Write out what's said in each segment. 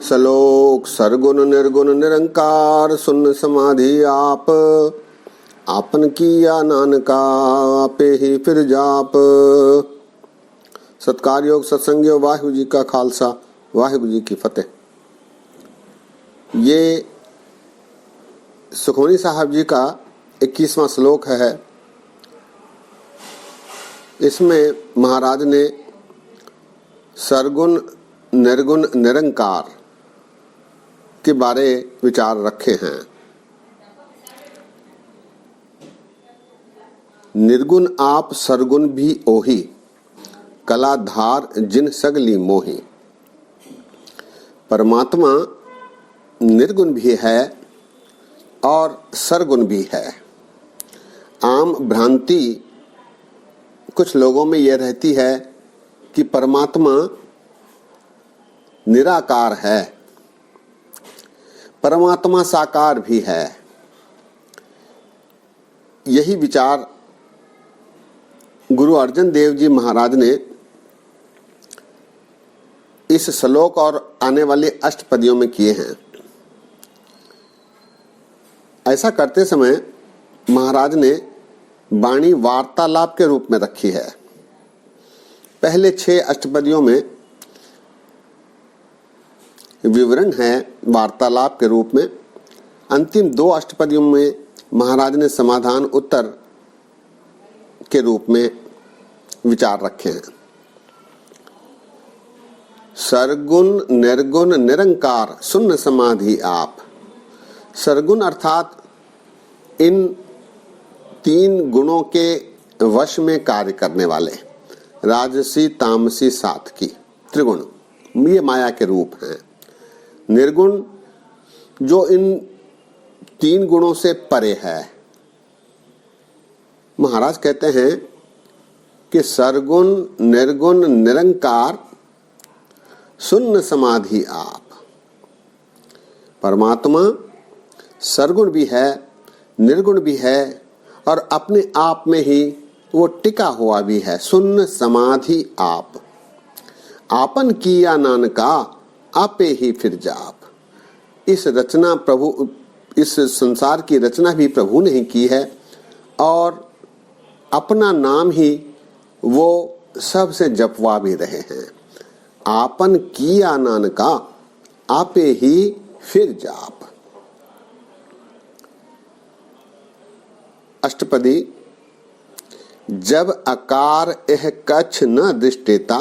सलोक सरगुण निर्गुण निरंकार सुन समाधि आप। आपन किया नानका आपे ही फिर जाप। सत्कार योग सत्संग योग वाहिगुरु जी का खालसा वाहिगुरु जी की फतेह। ये सुखमनी साहब जी का 21वां श्लोक है। इसमें महाराज ने सरगुण निर्गुण निरंकार के बारे विचार रखे हैं। निर्गुण आप सरगुण भी ओही, कलाधार जिन सगली मोही। परमात्मा निर्गुण भी है और सरगुण भी है। आम भ्रांति कुछ लोगों में यह रहती है कि परमात्मा निराकार है, परमात्मा साकार भी है। यही विचार गुरु अर्जन देव जी महाराज ने इस श्लोक और आने वाले अष्टपदियों में किए हैं। ऐसा करते समय महाराज ने वाणी वार्तालाप के रूप में रखी है। पहले 6 अष्टपदियों में विवरण है वार्तालाप के रूप में। अंतिम 2 अष्टपदियों में महाराज ने समाधान उत्तर के रूप में विचार रखे हैं। सरगुण निर्गुण निरंकार सुन्न समाधि आप। सरगुण अर्थात इन 3 गुणों के वश में कार्य करने वाले, राजसी तामसी सात्विकी त्रिगुण, ये माया के रूप हैं। निर्गुण जो इन 3 गुणों से परे है। महाराज कहते हैं कि सरगुण निर्गुण निरंकार सुन्न समाधि आप। परमात्मा सरगुण भी है, निर्गुण भी है और अपने आप में ही वो टिका हुआ भी है। सुन्न समाधि आप। आपन किया नानका आपे ही फिर जाप। इस रचना प्रभु, इस संसार की रचना भी प्रभु ने ही की है और अपना नाम ही वो सबसे जपवा भी रहे हैं। आपन किया नानका आपे ही फिर जाप। अष्टपदी। जब आकार यह कछ न दृष्टेता,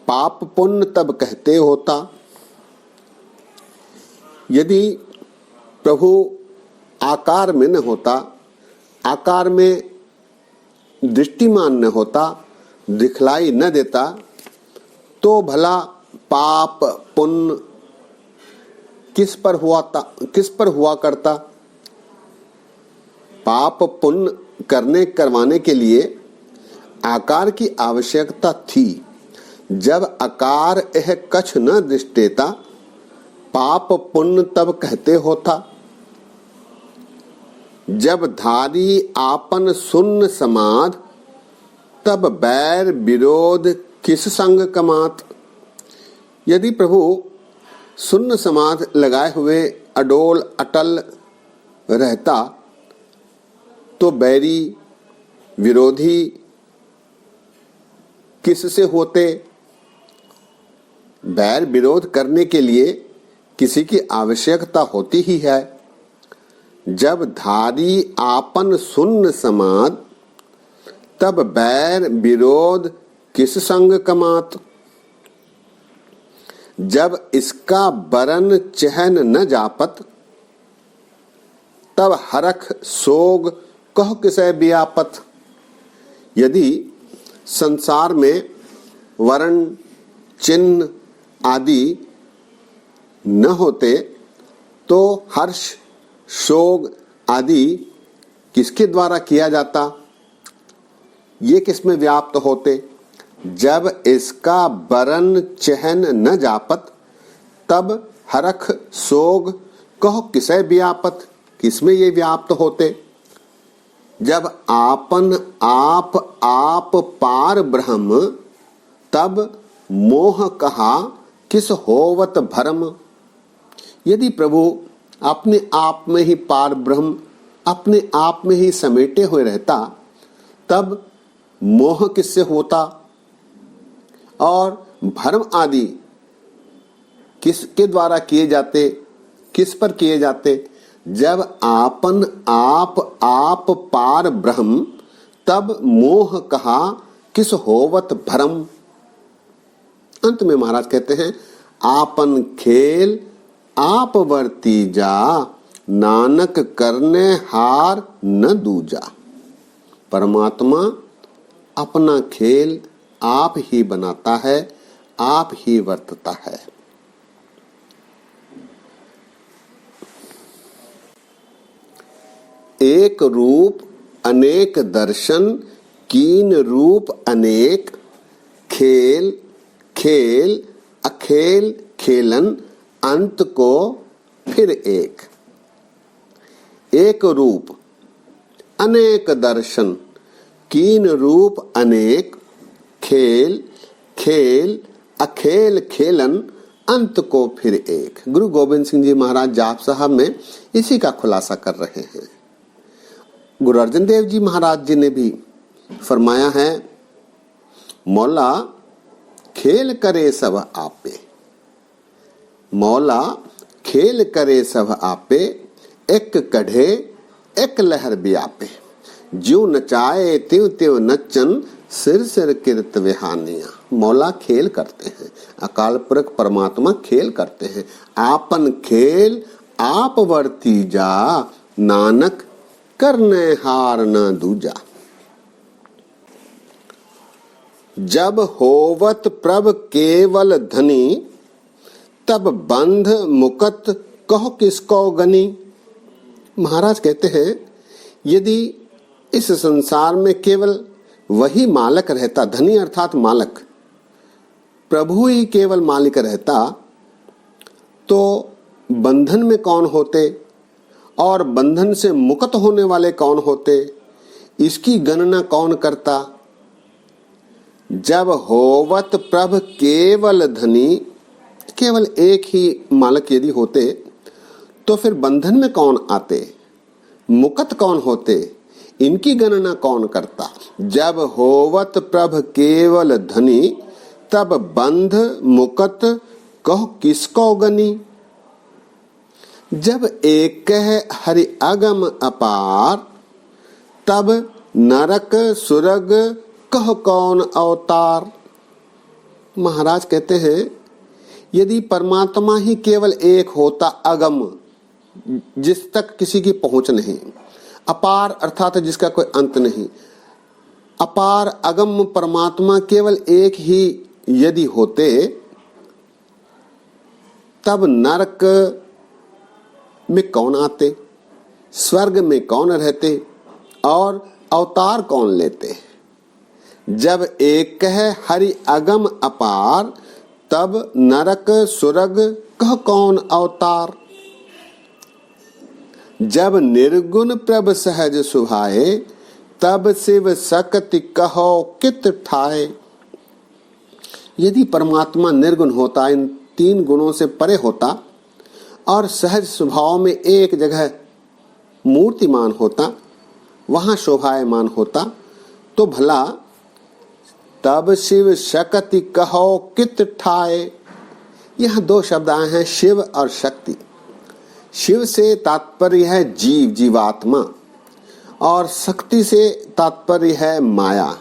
पाप पुण्य तब कहते होता। यदि प्रभु आकार में न होता, आकार में दृष्टिमान न होता, दिखलाई न देता, तो भला पाप पुण्य किस पर हुआ करता। पाप पुण्य करवाने के लिए आकार की आवश्यकता थी। जब आकार यह कछ न दृष्टेता, पाप पुण्य तब कहते होता। जब धारी आपन सुन्न समाध, तब बैर विरोध किस संग कमात। यदि प्रभु सुन्न समाध लगाए हुए अडोल अटल रहता, तो बैरी विरोधी किससे होते। बैर विरोध करने के लिए किसी की आवश्यकता होती ही है। जब धारी आपन सुन्न समाध, तब बैर विरोध किस संग कमात। जब इसका बरन चहन न जापत, तब हरख सोग कह किसे व्यापत। यदि संसार में वर्ण चिन्ह आदि न होते, तो हर्ष शोक आदि किसके द्वारा किया जाता, ये किसमें व्याप्त होते। जब इसका बरन चहन न जापत, तब हरख सोग कह किसे व्यापत, किसमें ये व्याप्त होते। जब आपन आप पार ब्रह्म, तब मोह कहा किस होवत भरम। यदि प्रभु अपने आप में ही पार ब्रह्म, अपने आप में ही समेटे हुए रहता, तब मोह किससे होता और भ्रम आदि किसके द्वारा किए जाते, किस पर किए जाते। जब आपन आप पार ब्रह्म, तब मोह कहा किस होवत भ्रम। अंत में महाराज कहते हैं, आपन खेल आप वर्ती जा, नानक करने हार न दूजा। परमात्मा अपना खेल आप ही बनाता है, आप ही वर्तता है। एक रूप अनेक दर्शन, कीन रूप अनेक, खेल खेल अखेल खेलन, अंत को फिर एक। एक रूप अनेक दर्शन, कीन रूप अनेक, खेल खेल अखेल खेलन, अंत को फिर एक। गुरु गोविंद सिंह जी महाराज जाप साहब में इसी का खुलासा कर रहे हैं। गुरु अर्जन देव जी महाराज जी ने भी फरमाया है, मौला खेल करे सब आपे, मौला खेल करे सब आपे, एक कढ़े एक लहर व्यापे, ज्यों नचाए त्यों त्यों नचन, सिर सिर किरत विहानिया। मौला खेल करते हैं, अकाल पुरख परमात्मा खेल करते हैं। आपन खेल आप वर्ती जा, नानक करने हार न दूजा। जब होवत प्रभ केवल धनी, तब बंध मुकत कहो किसको गनी। महाराज कहते हैं, यदि इस संसार में केवल वही मालक रहता, धनी अर्थात मालक, प्रभु ही केवल मालिक रहता, तो बंधन में कौन होते और बंधन से मुक्त होने वाले कौन होते, इसकी गणना कौन करता। जब होवत प्रभ केवल धनी, केवल एक ही मालक यदि होते, तो फिर बंधन में कौन आते, मुक्त कौन होते, इनकी गणना कौन करता। जब होवत प्रभ केवल धनी, तब बंध मुकत कहो किसको गनी। जब एक है हरि अगम अपार, तब नरक सुरग कहो कौन अवतार। महाराज कहते हैं, यदि परमात्मा ही केवल एक होता, अगम जिस तक किसी की पहुंच नहीं, अपार अर्थात जिसका कोई अंत नहीं, अपार अगम परमात्मा केवल एक ही यदि होते, तब नरक में कौन आते, स्वर्ग में कौन रहते और अवतार कौन लेते। जब एक है हरि अगम अपार, तब नरक सुरग कह कौन अवतार। जब निर्गुण प्रभ सहज सुभाए, तब शिव सकति कहो कित ठाए। यदि परमात्मा निर्गुण होता, इन तीन गुणों से परे होता और सहज स्वभाव में एक जगह मूर्तिमान होता, वहां शोभायमान होता, तो भला तब शिव शक्ति कहो कित ठाए। यह दो शब्द आए हैं, शिव और शक्ति। शिव से तात्पर्य है जीव, जीवात्मा, और शक्ति से तात्पर्य है माया।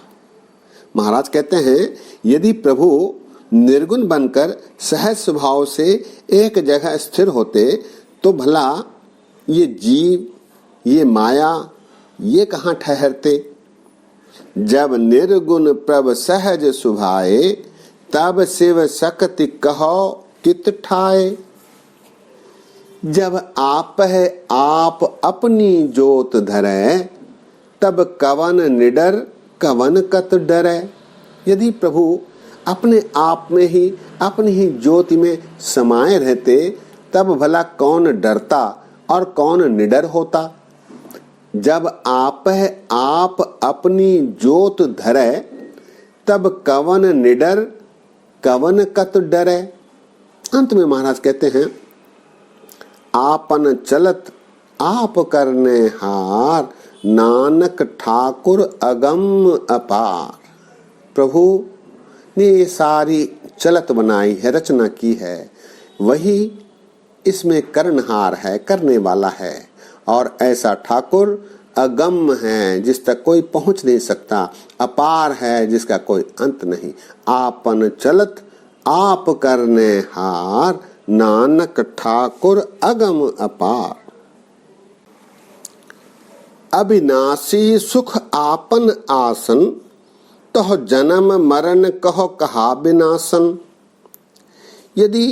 महाराज कहते हैं, यदि प्रभु निर्गुण बनकर सहज स्वभाव से एक जगह स्थिर होते, तो भला ये जीव, ये माया, ये कहाँ ठहरते। जब निर्गुण प्रभ सहज सुभाए, तब शिव शक्ति कहो कित ठाए। जब आप है आप अपनी जोत धरे, तब कवन निडर कवन कत डरे। यदि प्रभु अपने आप में ही अपनी ही ज्योति में समाये रहते, तब भला कौन डरता और कौन निडर होता। जब आप है आप अपनी ज्योत धरे, तब कवन निडर कवन कत डरे। अंत में महाराज कहते हैं, आपन चलत आप करने हार, नानक ठाकुर अगम अपार। प्रभु ने ये सारी चलत बनाई है, रचना की है, वही इसमें करनहार है, करने वाला है। और ऐसा ठाकुर अगम है, जिस तक कोई पहुंच नहीं सकता, अपार है, जिसका कोई अंत नहीं। आपन चलत आप करने हार, नानक ठाकुर अगम अपार। अविनाशी सुख आपन आसन, तह जन्म मरण कहो कहा विनाशन। यदि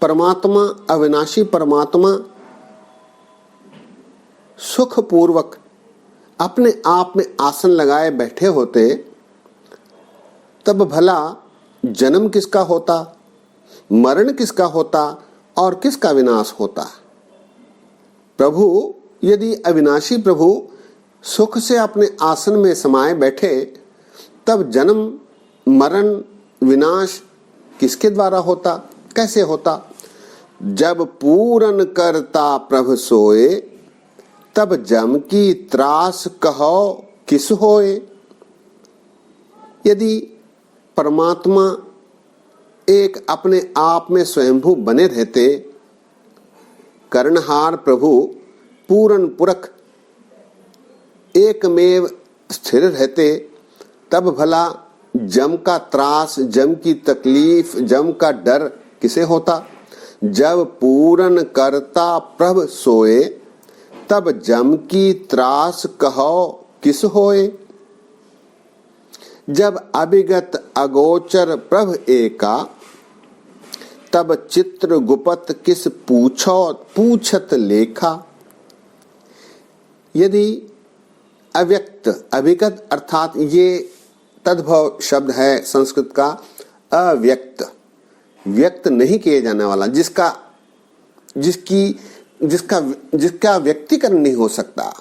परमात्मा, अविनाशी परमात्मा सुख पूर्वक अपने आप में आसन लगाए बैठे होते, तब भला जन्म किसका होता, मरण किसका होता और किसका विनाश होता। प्रभु, यदि अविनाशी प्रभु सुख से अपने आसन में समाये बैठे, तब जन्म मरण विनाश किसके द्वारा होता, कैसे होता। जब पूरन करता प्रभु सोए, तब जम की त्रास कहो किस होए। यदि परमात्मा एक अपने आप में स्वयंभू बने रहते, कर्णहार प्रभु पूरन पुरख एकमेव स्थिर रहते, तब भला जम का त्रास, जम की तकलीफ, जम का डर किसे होता। जब पूरन करता प्रभ सोए, तब जम की त्रास कहो किस होए। जब अभिगत अगोचर प्रभ एका, तब चित्र गुपत किस पूछो पूछत लेखा। यदि अव्यक्त, अभिगत अर्थात ये तद्भव शब्द है संस्कृत का, अव्यक्त, व्यक्त नहीं किए जाने वाला, जिसका व्यक्तिकरण नहीं हो सकता,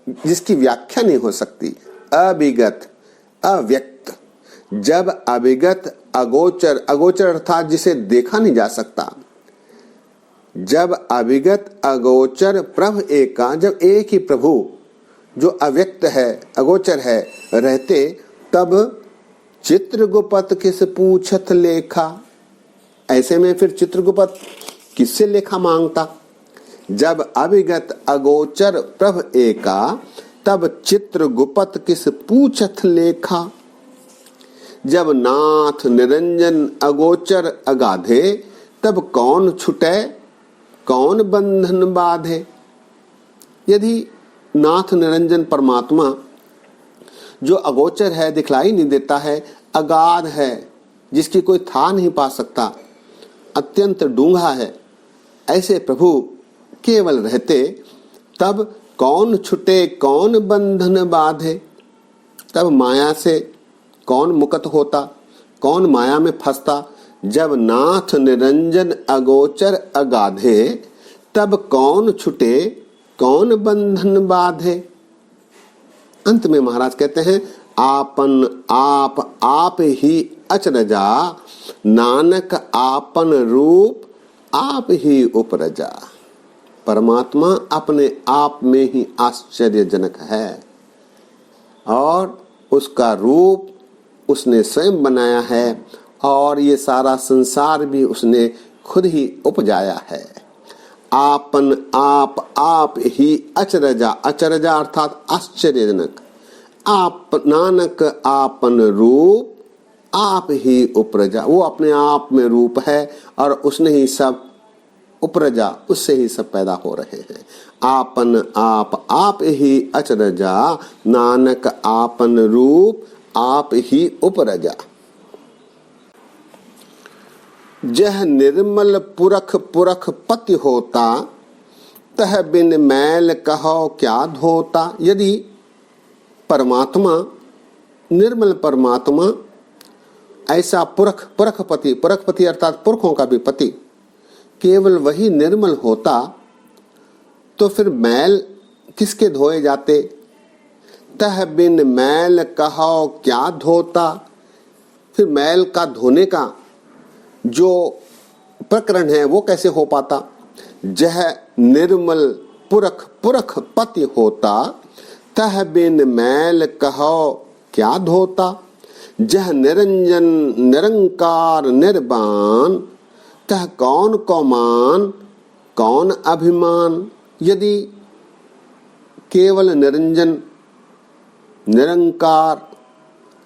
जिसकी व्याख्या नहीं हो सकती। अभिगत, अव्यक्त। जब अभिगत अगोचर, अगोचर अर्थात जिसे देखा नहीं जा सकता, जब अभिगत अगोचर प्रभ एका, जब एक ही प्रभु जो अव्यक्त है, अगोचर है, रहते, तब चित्रगुप्त किस पूछत लेखा। ऐसे में फिर चित्रगुप्त किससे लेखा मांगता। जब अभिगत अगोचर प्रभ एका, तब चित्रगुप्त किस पूछत लेखा। जब नाथ निरंजन अगोचर अगाधे, तब कौन छुटे कौन बंधन बाधे। यदि नाथ निरंजन परमात्मा जो अगोचर है, दिखलाई नहीं देता है, अगाध है, जिसकी कोई था नहीं पा सकता, अत्यंत डूंघा है, ऐसे प्रभु केवल रहते, तब कौन छुटे कौन बंधन बाधे। तब माया से कौन मुक्त होता, कौन माया में फंसता। जब नाथ निरंजन अगोचर अगाधे, तब कौन छुटे कौन बंधन बाधे। अंत में महाराज कहते हैं, आपन आप ही अचरजा, नानक आपन रूप आप ही उपरजा। परमात्मा अपने आप में ही आश्चर्यजनक है और उसका रूप उसने स्वयं बनाया है और ये सारा संसार भी उसने खुद ही उपजाया है। आपन आप ही अचरजा, अचरजा अर्थात आश्चर्यजनक। आप नानक आपन रूप आप ही उपरजा, वो अपने आप में रूप है और उसने ही सब उपरजा, उससे ही सब पैदा हो रहे हैं। आपन आप ही अचरजा, नानक आपन रूप आप ही उपरजा। जह निर्मल पुरख पुरख पति होता, तह बिन मैल कहो क्या धोता। यदि परमात्मा, निर्मल परमात्मा ऐसा पुरख, पुरखपति, पुरखपति अर्थात पुरखों का भी पति, केवल वही निर्मल होता, तो फिर मैल किसके धोए जाते। तह बिन मैल कहो क्या धोता। फिर मैल का धोने का जो प्रकरण है वो कैसे हो पाता। जह निर्मल पुरख पुरख पति होता, तह बिन मैल कहो क्या धोता। जह निरंजन निरंकार निर्वाण, तह कौन को मान कौन अभिमान। यदि केवल निरंजन निरंकार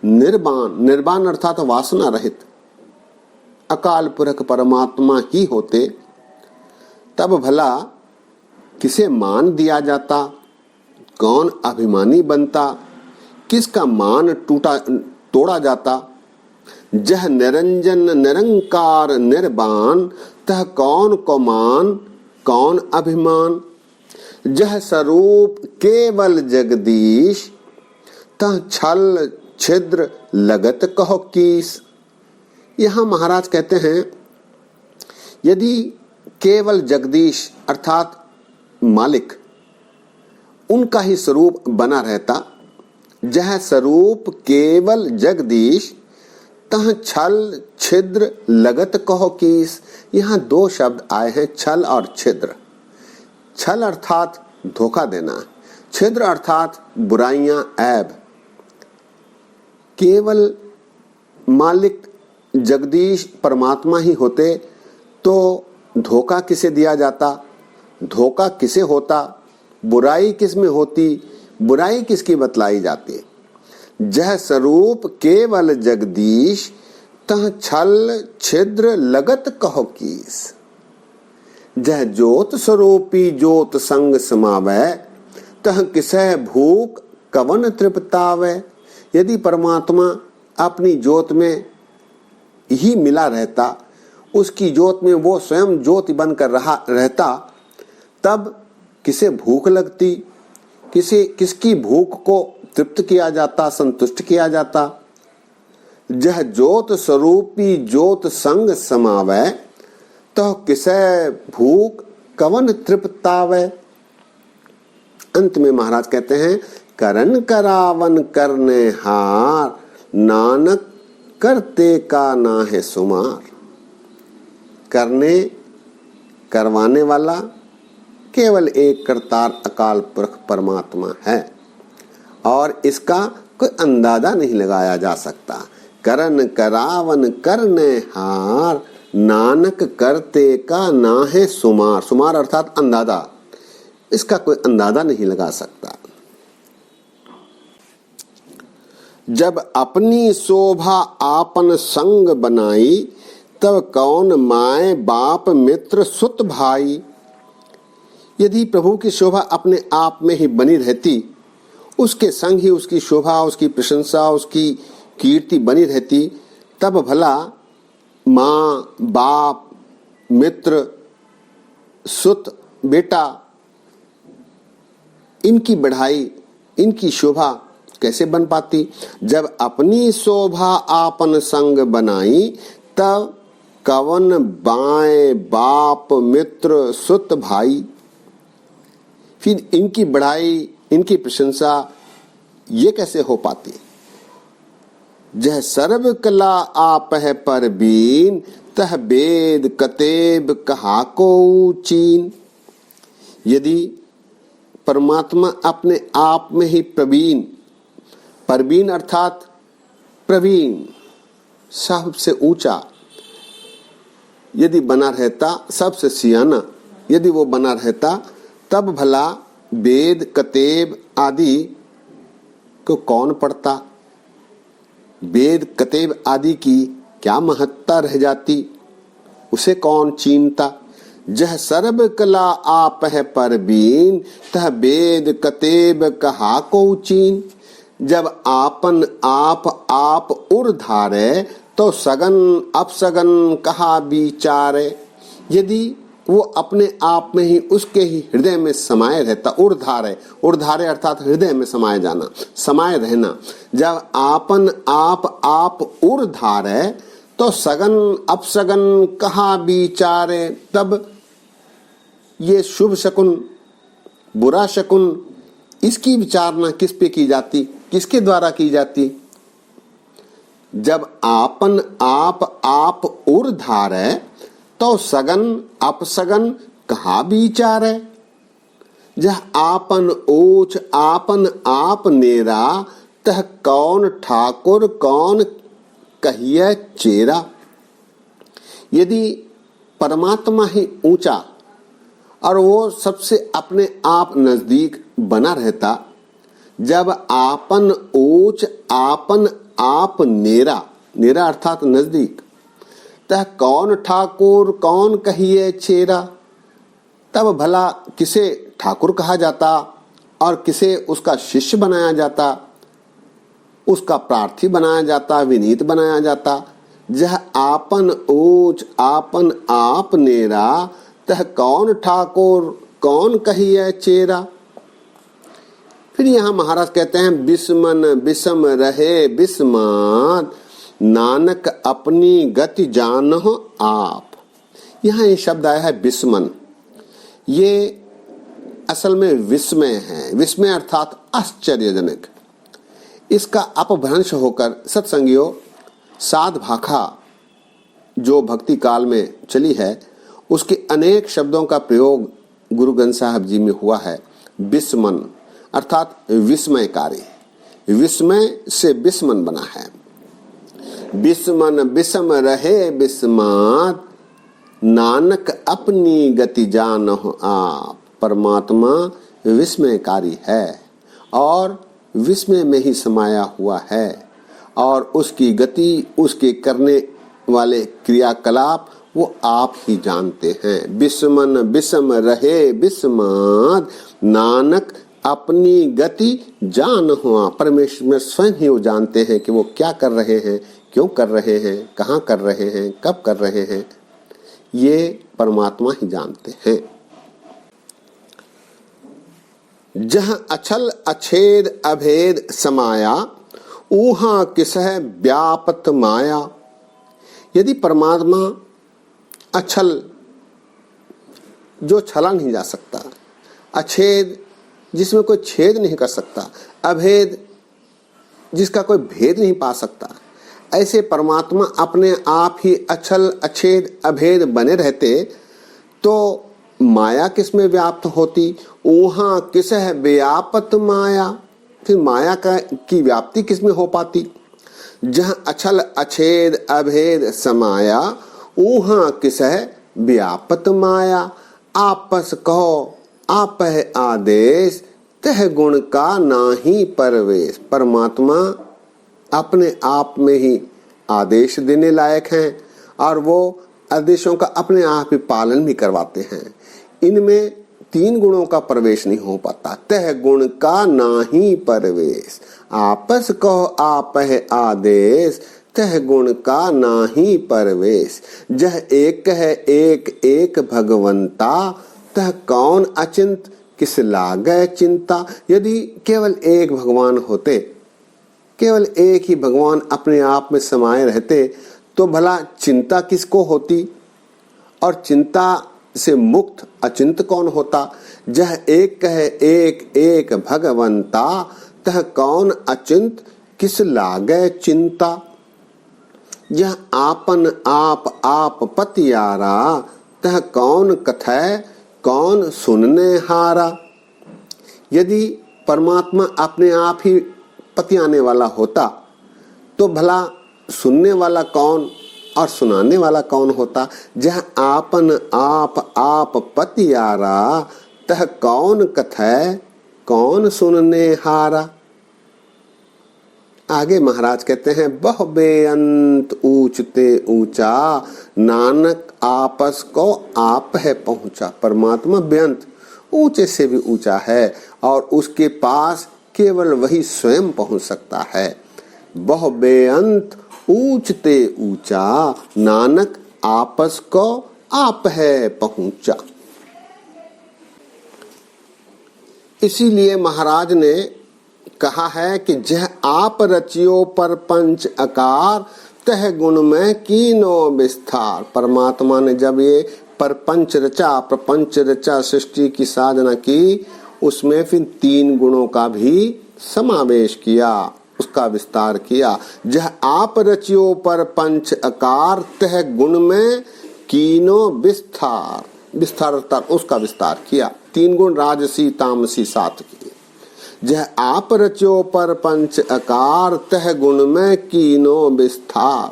निर्वाण, निर्वाण अर्थात वासना रहित अकाल पुरख परमात्मा ही होते, तब भला किसे मान दिया जाता, कौन अभिमानी बनता, किसका मान तोड़ा जाता। जह निरंजन निरंकार निर्वाण, तह कौन को मान कौन अभिमान। जह स्वरूप केवल जगदीश, तह छल छिद्र लगत कहो कीस। यहाँ महाराज कहते हैं, यदि केवल जगदीश अर्थात मालिक उनका ही स्वरूप बना रहता, जह स्वरूप केवल जगदीश, तह छल छिद्र लगत कहो कीस। यहाँ दो शब्द आए हैं, छल और छिद्र। छल अर्थात धोखा देना, छिद्र अर्थात बुराइयां ऐब। केवल मालिक जगदीश परमात्मा ही होते तो धोखा किसे दिया जाता, धोखा किसे होता, बुराई किस में होती, बुराई किसकी बतलाई जाती। जह स्वरूप केवल जगदीश, तह छल छिद्र लगत कहो कीस। जह ज्योत स्वरूपी ज्योत संग समावै, तह किसै भूख कवन तृप्तावै। यदि परमात्मा अपनी ज्योत में ही मिला रहता, उसकी ज्योत में वो स्वयं ज्योति बनकर रहता, तब किसे भूख लगती, किसकी भूख को तृप्त किया जाता, संतुष्ट किया जाता। जह ज्योत स्वरूपी ज्योत संग समावै, तो किसै भूख कवन तृप्तावै। अंत में महाराज कहते हैं, करन करावन करने हार, नानक करते का ना है सुमार। करने करवाने वाला केवल एक करतार अकाल पुरख परमात्मा है और इसका कोई अंदाजा नहीं लगाया जा सकता। करन करावन करने हार, नानक करते का ना है सुमार। सुमार अर्थात अंदाजा, इसका कोई अंदाजा नहीं लगा सकता। जब अपनी शोभा आपन संग बनाई, तब कौन माए बाप मित्र सुत भाई। यदि प्रभु की शोभा अपने आप में ही बनी रहती, उसके संग ही उसकी शोभा, उसकी प्रशंसा, उसकी कीर्ति बनी रहती, तब भला माँ बाप मित्र सुत बेटा इनकी बढ़ाई, इनकी शोभा कैसे बन पाती। जब अपनी शोभा आपन संग बनाई, तब कवन बाएं बाप मित्र सुत भाई। फिर इनकी बढ़ाई, इनकी प्रशंसा ये कैसे हो पाती। जह सर्व कला आप है परबीन, तह वेद कतेब कहा को चीन। यदि परमात्मा अपने आप में ही प्रवीण, परवीन अर्थात प्रवीण, सबसे ऊंचा यदि बना रहता, सबसे सियाना यदि वो बना रहता, तब भला वेद कतेब आदि को कौन पढ़ता। वेद कतेब आदि की क्या महत्ता रह जाती, उसे कौन चीनता। जह सर्व कला आप है परबीन, तह वेद कतेब कहा को चीन। जब आपन आप उर्धारे, तो सगन अपसगन कहा विचारे। यदि वो अपने आप में ही, उसके ही हृदय में समाये रहता, उर्धारे, उर्धारे अर्थात हृदय में समाये जाना, समाये रहना। जब आपन आप उर्धारे, तो सगन अपसगन कहा विचारे। तब ये शुभ शकुन बुरा शकुन, इसकी विचारना किस पे की जाती, किसके द्वारा की जाती। जब आपन आप उर्धारे, तो सगन अपसगन कहा विचारे। जह आपन ऊंच आपन आप नेरा, तह कौन ठाकुर कौन कहिए चेरा। यदि परमात्मा ही ऊंचा और वो सबसे अपने आप नजदीक बना रहता, जब आपन ऊंच आपन आप नेरा, नेरा अर्थात नजदीक, तह कौन ठाकुर कौन कहिए चेरा, तब भला किसे ठाकुर कहा जाता और किसे उसका शिष्य बनाया जाता, उसका प्रार्थी बनाया जाता, विनीत बनाया जाता। जह आपन ऊंच आपन आप नेरा, तह कौन ठाकुर कौन कहिए चेरा। फिर यहाँ महाराज कहते हैं, बिस्मन बिसम रहे बिस्मात, नानक अपनी गति जानहो आप। यहाँ ये शब्द आया है बिस्मन, ये असल में विस्मय है। विस्मय अर्थात आश्चर्यजनक। इसका अपभ्रंश होकर सत्संगियों साध भाखा जो भक्ति काल में चली है, उसके अनेक शब्दों का प्रयोग गुरु ग्रंथ साहब जी में हुआ है। बिस्मन अर्थात विस्मयकारी, विस्मय से बिस्मन बना है। बिस्मन बिसम रहे बिस्मात, नानक अपनी गति जानहो आप। परमात्मा विस्मयकारी है और विस्मय में ही समाया हुआ है, और उसकी गति, उसके करने वाले क्रियाकलाप वो आप ही जानते हैं। बिस्मन बिसम रहे बिस्मात, नानक अपनी गति जानहो आप। परमेश्वर स्वयं ही वो जानते हैं कि वो क्या कर रहे हैं, क्यों कर रहे हैं, कहाँ कर रहे हैं, कब कर रहे हैं, ये परमात्मा ही जानते हैं। जहाँ अछल अछेद अभेद समाया, ऊहा किसह व्यापत माया। यदि परमात्मा अछल जो छला नहीं जा सकता, अछेद जिसमें कोई छेद नहीं कर सकता, अभेद जिसका कोई भेद नहीं पा सकता, ऐसे परमात्मा अपने आप ही अछल अछेद अभेद बने रहते तो माया किस में व्याप्त होती। ऊहा किसह व्यापत माया, फिर माया की व्याप्ति किस में हो पाती। जहाँ अछल अछेद अभेद समाया, ऊहा किसह व्यापत माया। आपस कहो आप है आदेश, तह गुण का नाही परवेश। परमात्मा अपने आप में ही आदेश देने लायक हैं और वो आदेशों का अपने आप ही पालन भी करवाते हैं। इनमें तीन गुणों का प्रवेश नहीं हो पाता। तह गुण का नाही परवेश, आपस कहो आप है आदेश, तह गुण का नाही परवेश। जह एक है एक एक भगवंता, तह कौन अचिंत किस लागे चिंता। यदि केवल एक भगवान होते, केवल एक ही भगवान अपने आप में समाये रहते, तो भला चिंता किसको होती, और चिंता से मुक्त अचिंत कौन होता। जह एक कहे एक एक भगवंता, तह कौन अचिंत किस लागे चिंता। यह आपन आप पतियारा, तह कौन कथय कौन सुनने हारा। यदि परमात्मा अपने आप ही पतियाने वाला होता, तो भला सुनने वाला कौन और सुनाने वाला कौन होता। जह आपन आप पतियारा, तह कौन कथय कौन सुनने हारा। आगे महाराज कहते हैं, बहु बेअंत ऊंचते ऊंचा, नानक आपस को आप है पहुंचा। परमात्मा बेअंत ऊंचे से भी ऊंचा है और उसके पास केवल वही स्वयं पहुंच सकता है। बहु बेअंत ऊंचते ऊंचा, नानक आपस को आप है पहुंचा। इसीलिए महाराज ने कहा है कि जह आप रचियो पर पंच आकार, तह गुण में कीनो विस्तार। परमात्मा ने जब ये परपंच रचा, प्रपंच रचा, सृष्टि की साधना की, उसमें फिर तीन गुणों का भी समावेश किया, उसका विस्तार किया। जह आप रचियो पर पंच आकार, तह गुण में कीनो विस्तार, विस्तार अर्थात उसका विस्तार किया। 3 गुण राजसी तामसी सात किए। जह आप रचो पर पंच आकार, तह गुण में कीनो विस्तार।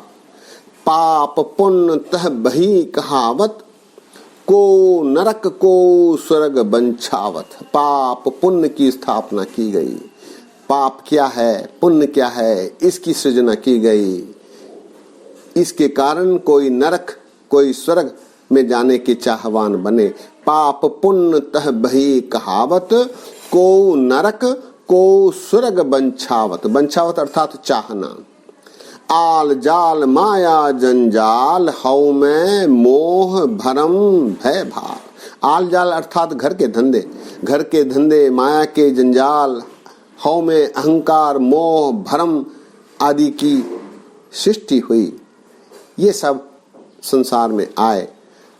पाप पुण्य तह बही कहावत, को नरक को स्वर्ग बंछावत। पाप पुण्य की स्थापना की गई। पाप क्या है, पुण्य क्या है, इसकी सृजना की गई। इसके कारण कोई नरक कोई स्वर्ग में जाने के चाहवान बने। पाप पुण्य तह बही कहावत, को नरक को स्वर्ग बंछावत। बंछावत अर्थात चाहना। आल जाल माया जंजाल, हौ में मोह भरम भय भार। आल जाल अर्थात घर के धंधे, घर के धंधे, माया के जंजाल, हौ में अहंकार मोह भरम आदि की सृष्टि हुई। ये सब संसार में आए।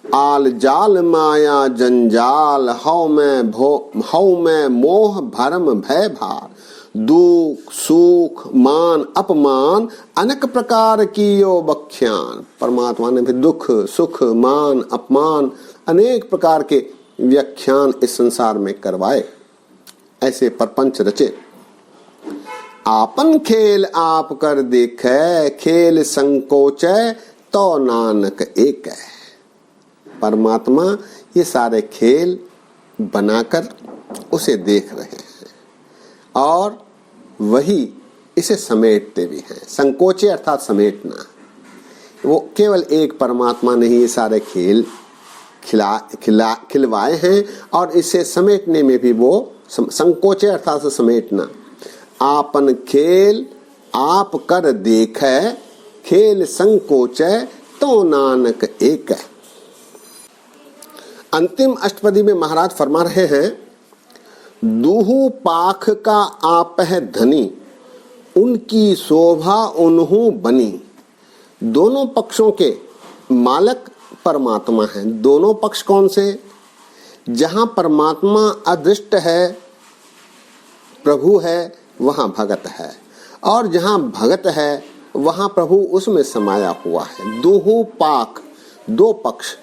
आल जाल माया जंजाल, हौ में मोह भरम भय भार। दुख सुख मान अपमान, अनेक प्रकार की यो बख्यान। परमात्मा ने भी दुख सुख मान अपमान अनेक प्रकार के व्याख्यान इस संसार में करवाए। ऐसे परपंच रचे। आपन खेल आप कर देखे, खेल संकोचे तो नानक एक है। परमात्मा ये सारे खेल बनाकर उसे देख रहे हैं और वही इसे समेटते भी हैं। संकोचे अर्थात समेटना। वो केवल एक परमात्मा ने ही ये सारे खेल खिलवाए हैं और इसे समेटने में भी वो संकोचे अर्थात समेटना। आपन खेल आप कर देखे, खेल संकोचे तो नानक एक है। अंतिम अष्टपदी में महाराज फरमा रहे हैं, दूहु पाख का आप है धनी, उनकी शोभा उन्हु बनी। दोनों पक्षों के मालक परमात्मा हैं। दोनों पक्ष कौन से? जहां परमात्मा अदृष्ट है, प्रभु है, वहां भगत है, और जहां भगत है वहां प्रभु उसमें समाया हुआ है। दूहु पाख, दो पक्ष,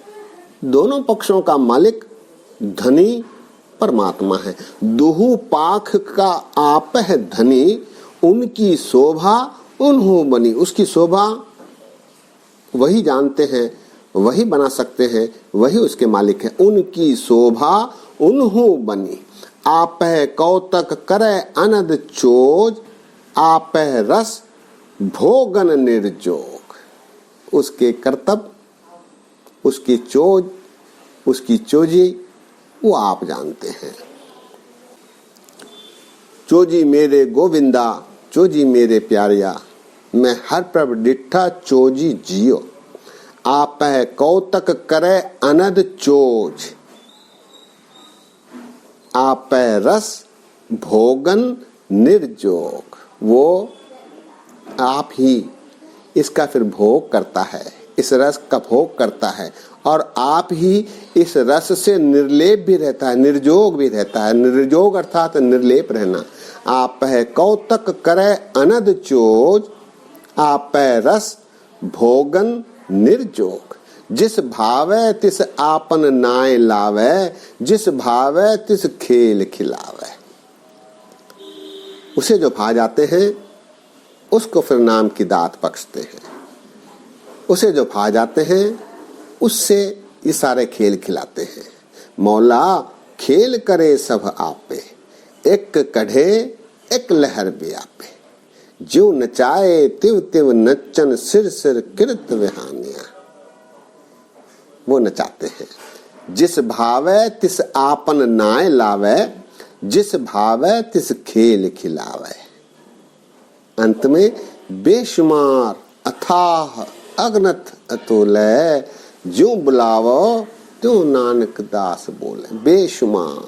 दोनों पक्षों का मालिक धनी परमात्मा है। दूहु पाख का आप है धनी, उनकी शोभा उन्हु बनी। उसकी शोभा वही जानते हैं, वही बना सकते हैं, वही उसके मालिक है। उनकी शोभा उन्हु बनी। आप है कौतक करे अनद चोज, आप है रस भोगन निर्जोग। उसके कर्तव्य, उसकी चोज, उसकी चोजी वो आप जानते हैं। चोजी मेरे गोविंदा, चोजी मेरे प्यारिया, मैं हर प्रभ डिठा चोजी जियो। आप है कौतक करे अनद चोज, आप है रस भोगन निर्जोग। वो आप ही इसका फिर भोग करता है, इस रस का भोग करता है, और आप ही इस रस से निर्लेप भी रहता है, निर्जोग भी रहता है। निर्जोग अर्थात निर्लेप रहना। आप है कौतक करे अनद चोज, आप है रस भोगन निर्जोग। जिस भावे तिस आपन नाय लावे, जिस भावे तिस खेल खिलावे। उसे जो भा जाते हैं उसको फिर नाम की दात बख्शते हैं। उसे जो भा जाते हैं उससे ये सारे खेल खिलाते हैं। मौला खेल करे सब आपे, एक कढ़े एक लहर भी आपे। जो नचाए तिव तिव नचन, सिर सिर कृत विहानिया। वो नचाते हैं। जिस भावे तिस आपन नाय लावे, जिस भावे तिस खेल खिलावे। अंत में बेशुमार अथाह अगनत अतुलय, जो बुलावो तो नानक दास बोले। बेशुमार,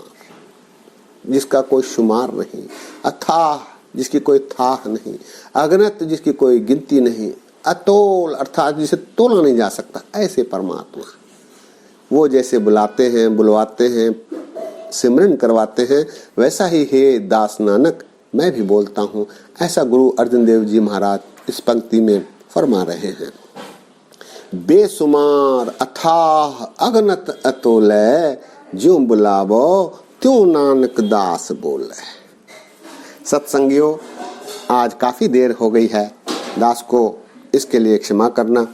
जिसका कोई शुमार नहीं, अथाह जिसकी कोई थाह नहीं, अगनत जिसकी कोई गिनती नहीं, अतोल अर्थात जिसे तोला नहीं जा सकता। ऐसे परमात्मा वो जैसे बुलाते हैं, बुलवाते हैं, सिमरन करवाते हैं, वैसा ही हे दास नानक मैं भी बोलता हूँ। ऐसा गुरु अर्जुन देव जी महाराज इस पंक्ति में फरमा रहे हैं। बेशुमार अथाह थाह अगनत अतोलै, ज्यों बुलावो त्यों नानक दास बोले। सत्संगियों, आज काफी देर हो गई है, दास को इसके लिए क्षमा करना।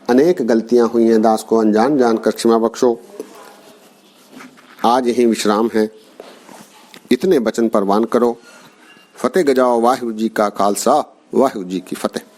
अनेक गलतियां हुई हैं, दास को अनजान जानकर क्षमा बख्शो। आज यही विश्राम है, इतने वचन परवान करो। फतेह गजाओ वाहिगुरु जी का खालसा, वाहिगुरु जी की फतेह।